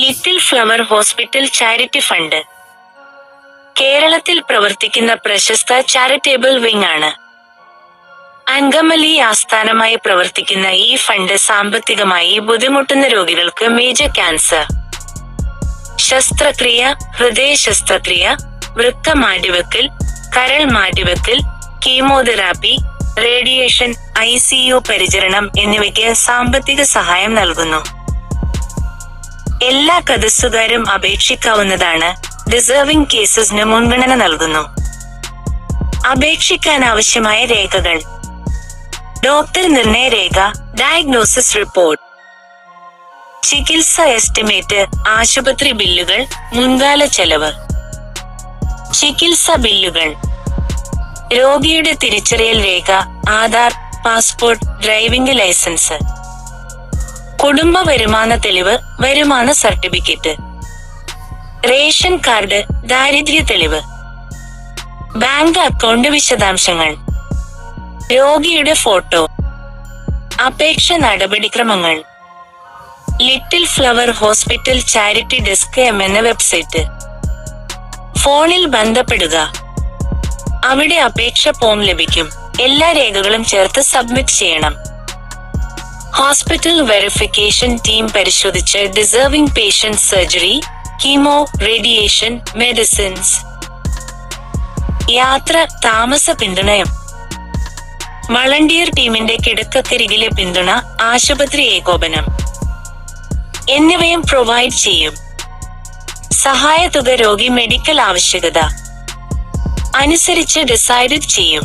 Little Flower Hospital charity fund കേരളത്തിൽ പ്രവർത്തിക്കുന്ന പ്രശസ്ത ചാരിറ്റബിൾ വിങ് ആണ്. അങ്കമാലി ആസ്ഥാനമായി പ്രവർത്തിക്കുന്ന ഈ ഫണ്ട് സാമ്പത്തികമായി ബുദ്ധിമുട്ടുന്ന രോഗികൾക്ക് മേജർ ക്യാൻസർ ശസ്ത്രക്രിയ, ഹൃദയ ശസ്ത്രക്രിയ, വൃക്ക മാറ്റിവെക്കൽ, കരൾ മാറ്റിവെക്കൽ, കീമോതെറാപ്പി, റേഡിയേഷൻ, ICU പരിചരണം എന്നിവയ്ക്ക് സാമ്പത്തിക സഹായം നൽകുന്നു. എല്ലാ കേസുകാരും അപേക്ഷിക്കാവുന്നതാണ്. ഡിസേർവിംഗ് കേസസിന് മുൻഗണന നൽകുന്നു. അപേക്ഷിക്കാൻ ആവശ്യമായ രേഖകൾ: ഡോക്ടർ നിർണയ രേഖ, ഡയഗ്നോസിസ് റിപ്പോർട്ട്, ചികിത്സ എസ്റ്റിമേറ്റ്, ആശുപത്രി ബില്ലുകൾ, മുൻകാല ചെലവ്, ചികിത്സ ബില്ലുകൾ, രോഗിയുടെ തിരിച്ചറിയൽ രേഖ, ആധാർ, പാസ്പോർട്ട്, ഡ്രൈവിംഗ് ലൈസൻസ്, കുടുംബ വരുമാന തെളിവ്, വരുമാന സർട്ടിഫിക്കറ്റ്, റേഷൻ കാർഡ്, ദാരിദ്ര്യ തെളിവ്, ബാങ്ക് അക്കൗണ്ട് വിശദാംശങ്ങൾ, രോഗിയുടെ ഫോട്ടോ, അപേക്ഷ നടപടിക്രമങ്ങൾ. Little Flower Hospital charity desk എന്ന വെബ്സൈറ്റ്. ഫോണിൽ ബന്ധപ്പെടുക. അവിടെ അപേക്ഷ ഫോം ലഭിക്കും. എല്ലാ രേഖകളും ചേർത്ത് സബ്മിറ്റ് ചെയ്യണം. ഹോസ്പിറ്റൽ വെരിഫിക്കേഷൻ ടീം പരിശോധിച്ച് deserving patient surgery, chemo, radiation, medicines, യാത്ര, താമസ പിന്തുണയും, വളണ്ടിയർ ടീമിന്റെ കിടക്കരികിലെ പിന്തുണ, ആശുപത്രി ഏകോപനം എന്നിവയും പ്രൊവൈഡ് ചെയ്യും. സഹായതുക രോഗി മെഡിക്കൽ ആവശ്യകത അനുസരിച്ച് ഡിസൈഡ് ചെയ്യും.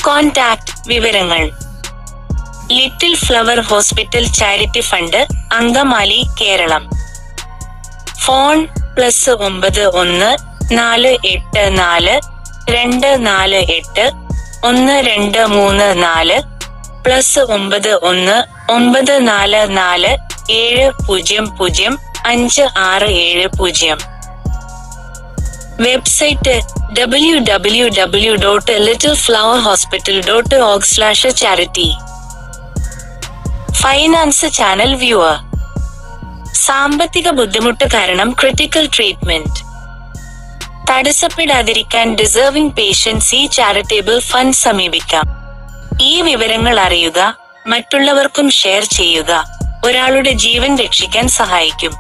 കോൺടാക്ട് വിവരങ്ങൾ: Little Flower Hospital charity fund, Angamaly, Keralam. Phone +91 484 248 1234 +91 944 700 5670. Website www.littleflowerhospital.org/charity. Finance channel viewer. സാമ്പത്തിക ബുദ്ധിമുട്ട് കാരണം ക്രിട്ടിക്കൽ ട്രീറ്റ്മെന്റ് തടസ്സപ്പെടാതിരിക്കാൻ ഡിസേർവിംഗ് പേഷ്യൻസ് ഈ ചാരിറ്റബിൾ ഫണ്ട് സമീപിക്കാം. ഈ വിവരങ്ങൾ അറിയുക, മറ്റുള്ളവർക്കും ഷെയർ ചെയ്യുക. ഒരാളുടെ ജീവൻ രക്ഷിക്കാൻ സഹായിക്കും.